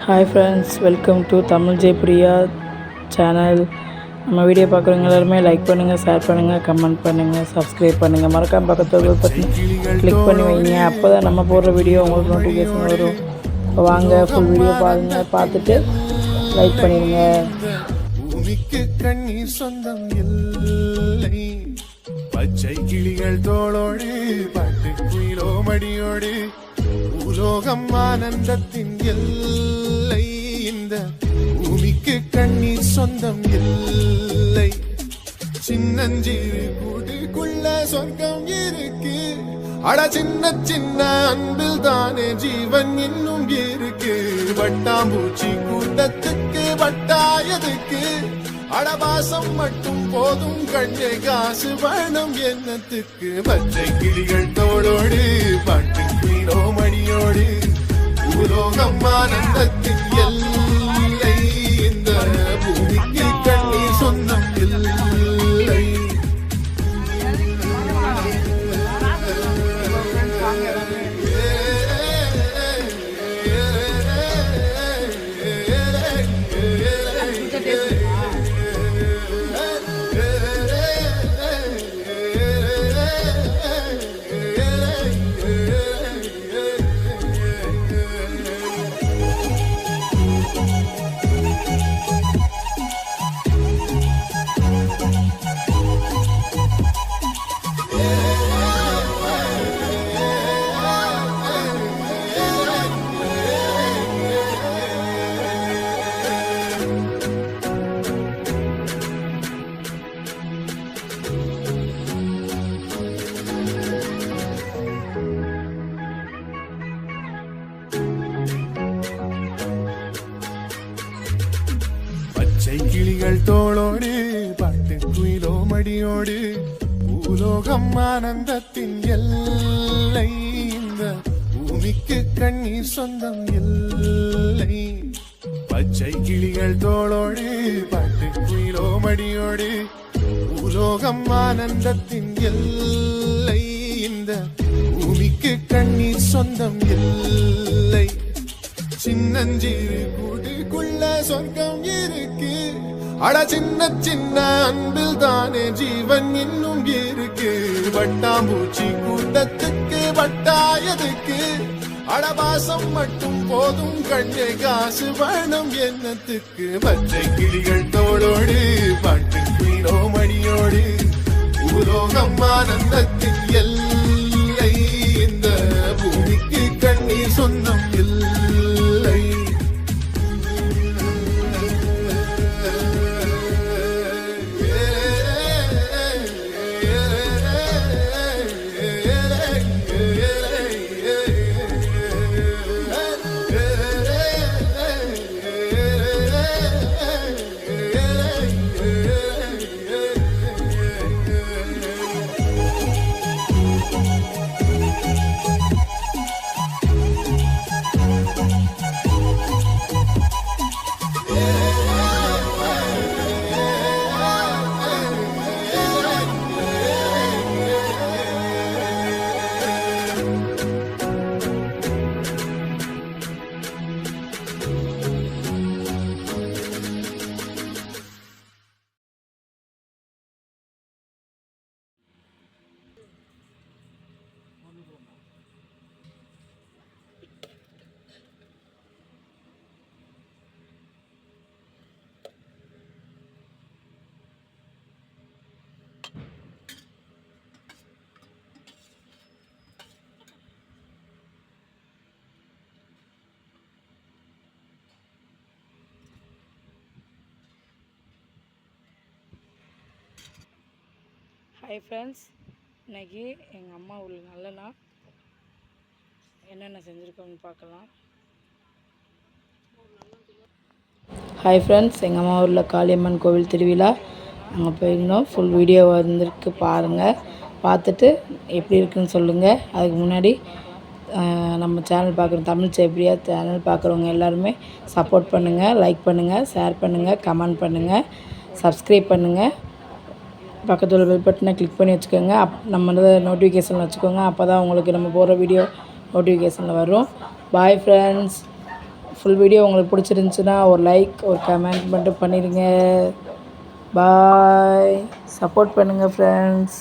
Hi friends, welcome to Tamil Jayapriya channel. நம்ம video பார்க்குறவங்க எல்லாருமே லைக் பண்ணுங்கள், ஷேர் பண்ணுங்கள், கமெண்ட் பண்ணுங்கள், சப்ஸ்கிரைப் பண்ணுங்கள். மறக்காம பக்கத்தில் பட்டன் கிளிக் பண்ணி வைங்க. அப்போ தான் நம்ம போடுற வீடியோ உங்களுக்கு நோட்டிஃபிகேஷன் வரும். இப்போ வாங்க ஃபுல் வீடியோ பாருங்கள், பார்த்துட்டு லைக் பண்ணிடுங்க. பூமிக்கு கண்ணீர் சொந்தம் இல்லை, பச்சை கிளிகள் தோளோடு பாட்டு குயிலோ மடியோடு உலோகம் ஆனந்தத்தின் எல்லை. இந்த பூமிக்கு கண்ணீர் சொந்தம் இல்லை, சின்னஞ்சிறு கூட்டுக்குள்ள சொர்க்கம் இருக்கு. அட சின்ன சின்ன அன்பில் தானே ஜீவன் இன்னும் இருக்கு. வட்டாம்பூச்சி கூட்டத்துக்கு வட்டாயதுக்கு அடபாசம் மட்டும் போதும் கண்ணே, காசு வேணும் எண்ணத்துக்கு. பச்சை கிளிகள் தோளோடு பாட்டு குயிலோ மணியோடு உலோகம் ஆனந்தத்தின் எல்லை. இந்த பூமிக்கு கண்ணீர் சொந்தம் இல்லை. பச்சை கிளிகள் தோளோடு பாட்டு குயிலோ மடியோடு பூலோகம் ஆனந்தத்தின் எல்லை. இந்த பூமிக்கு கண்ணீர் சொந்தம் இல்லை, பச்சை கிளிகள் தோளோடு பாட்டு குயிலோ மடியோடு பூலோகம் ஆனந்தத்தின் எல்லை. இந்த பூமிக்கு கண்ணீர் சொந்தம் இல்லை, சின்னஞ்சிறு கூட்டுக்குள்ள சொர்க்கம் இருக்கு. அட சின்ன சின்ன அன்பில் தானே ஜீவன் இன்னும் இருக்கு. வட்டாம்பூச்சி கூட்டத்துக்கு வட்டாயதுக்கு அடபாசம் மட்டும் போதும் கண்ணே, காசு வேணும் எண்ணத்துக்கு. பச்சை கிளிகள் தோளோடு பாட்டு குயிலோ மணியோடு உலோகம் ஆனந்தத்தின் எல்லை. இந்த பூமிக்கு கண்ணீர் சொந்தம் இல்லை. ஹாய் ஃப்ரெண்ட்ஸ், இன்றைக்கி எங்கள் அம்மா உள்ள நல்ல நாள். என்னென்ன செஞ்சுருக்கோம்னு பார்க்கலாம். ஹாய் ஃப்ரெண்ட்ஸ், எங்கள் அம்மா ஊரில் காளியம்மன் கோவில் திருவிழா அங்கே போயிருந்தோம். ஃபுல் வீடியோ வந்திருக்கு, பாருங்கள். பார்த்துட்டு எப்படி இருக்குன்னு சொல்லுங்கள். அதுக்கு முன்னாடி நம்ம சேனல் பார்க்குறோம், தமிழ் ஜெயபிரியா சேனல் பார்க்குறவங்க எல்லாருமே சப்போர்ட் பண்ணுங்கள், லைக் பண்ணுங்கள், ஷேர் பண்ணுங்கள், கமெண்ட் பண்ணுங்கள், சப்ஸ்கிரைப் பண்ணுங்கள். பக்கத்தில் பெல் பட்டனை கிளிக் பண்ணி வச்சுக்கோங்க. நம்ம நோட்டிஃபிகேஷன் வச்சுக்கோங்க. அப்போ தான் உங்களுக்கு நம்ம போகிற வீடியோ நோட்டிஃபிகேஷனில் வரும். Bye friends. ஃபுல் வீடியோ உங்களுக்கு பிடிச்சிருந்துச்சுன்னா ஒரு லைக் ஒரு கமெண்ட் மட்டும் பண்ணிடுங்க. பாய். சப்போர்ட் பண்ணுங்கள் ஃப்ரெண்ட்ஸ்.